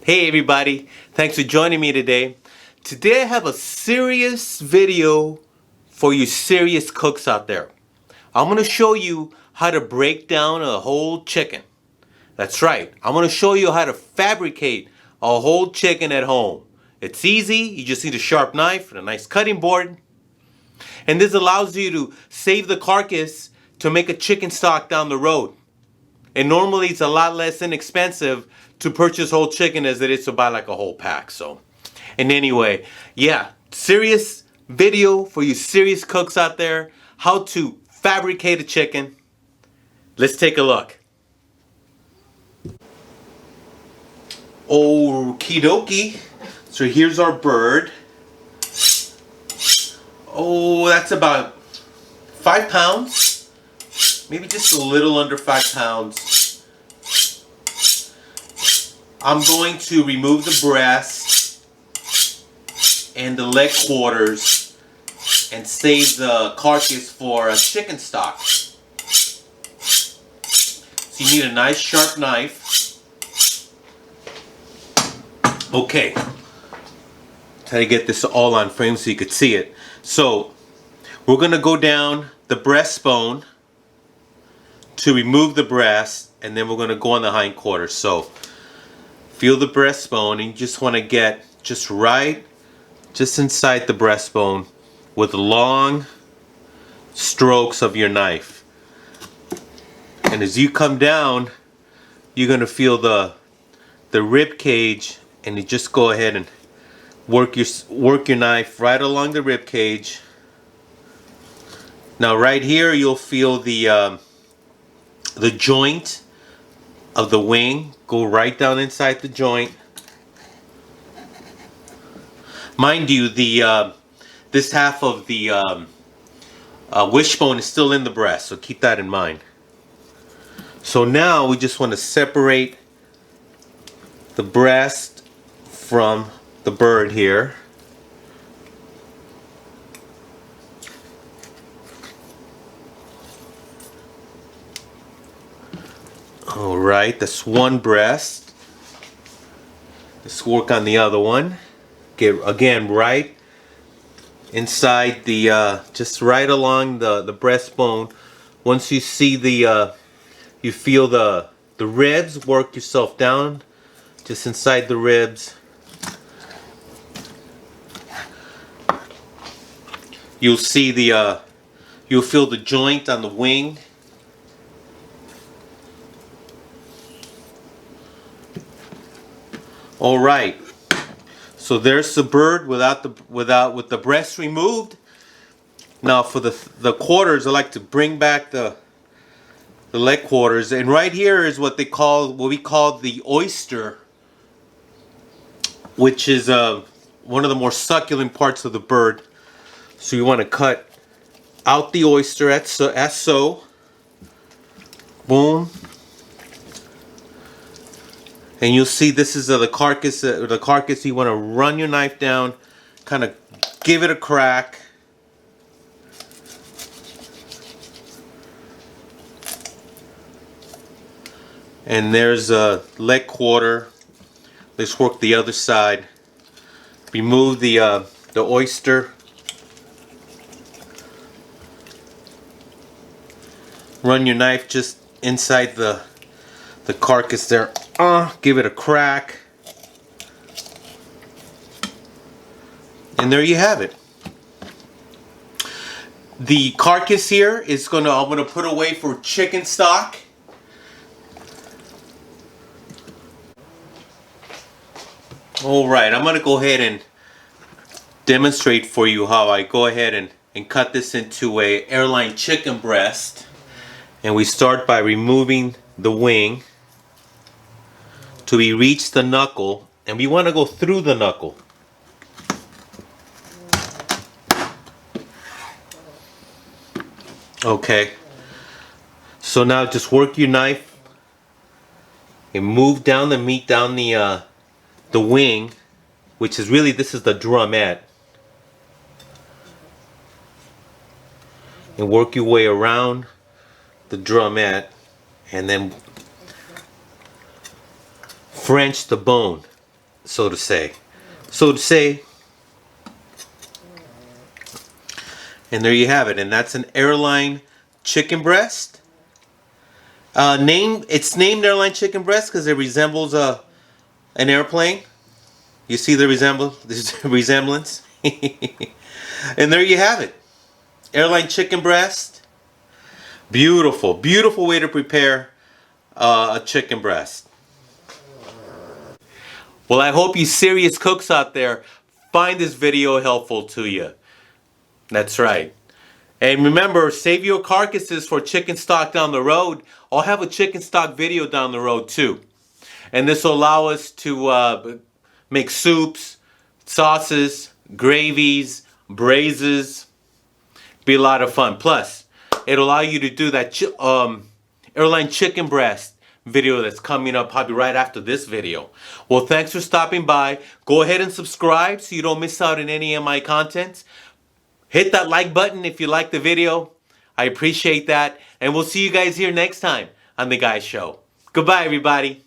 Hey everybody, thanks for joining me today. Today I have a serious video for you serious cooks out there. I'm going to show you how to break down a whole chicken. That's right, I'm going to show you how to fabricate a whole chicken at home. It's easy, you just need a sharp knife and a nice cutting board. And this allows you to save the carcass to make a chicken stock down the road. And normally it's a lot less inexpensive to purchase whole chicken as it is to buy like a whole pack. So, and anyway, yeah, serious video for you serious cooks out there. How to fabricate a chicken. Let's take a look. Okie dokie. So here's our bird. Oh, that's about 5 pounds. Maybe just a little under 5 pounds. I'm going to remove the breast and the leg quarters and save the carcass for a chicken stock. So you need a nice sharp knife. Okay. Try to get this all on frame so you could see it. So we're going to go down the breastbone to remove the breast, and then we're going to go on the hindquarters. So feel the breastbone, and you just want to get just inside the breastbone with long strokes of your knife. And as you come down, you're going to feel the rib cage, and you just go ahead and work your knife right along the rib cage. Now right here you'll feel the joint of the wing. Go right down inside the joint. Mind you, this half of the wishbone is still in the breast, so keep that in mind. So now we just want to separate the breast from the bird here. Alright, that's one breast. Let's work on the other one. Get again right inside the just right along the breastbone. Once you see you feel the ribs, work yourself down just inside the ribs. You'll see you'll feel the joint on the wing. All right. So there's the bird with the breast removed. Now for the quarters, I like to bring back the leg quarters, and right here is what we call the oyster, which is one of the more succulent parts of the bird. So you want to cut out the oyster as so. Boom. And you'll see this is the carcass. You want to run your knife down, kind of give it a crack. And there's a leg quarter. Let's work the other side. Remove the oyster. Run your knife just inside the carcass there. Give it a crack. And there you have it. The carcass here is I'm gonna put away for chicken stock. Alright, I'm gonna go ahead and demonstrate for you how I go ahead and cut this into a airline chicken breast. And we start by removing the wing till we reach the knuckle, and we want to go through the knuckle. Okay, so now just work your knife and move down the meat down the wing, which is really, this is the drumette, and work your way around the drumette, and then French the bone. so to say. So to say. And there you have it. And that's an airline chicken breast. It's named Airline Chicken Breast because it resembles an airplane. You see the resemblance? And there you have it. Airline chicken breast. Beautiful, beautiful way to prepare a chicken breast. Well, I hope you serious cooks out there find this video helpful to you. That's right. And remember, save your carcasses for chicken stock down the road. I'll have a chicken stock video down the road too. And this will allow us to make soups, sauces, gravies, braises. Be a lot of fun. Plus, it'll allow you to do that airline chicken breast video that's coming up probably right after this video. Well, thanks for stopping by. Go ahead and subscribe so you don't miss out on any of my content. Hit that like button if you like the video. I appreciate that. And we'll see you guys here next time on The Guy Show. Goodbye, everybody.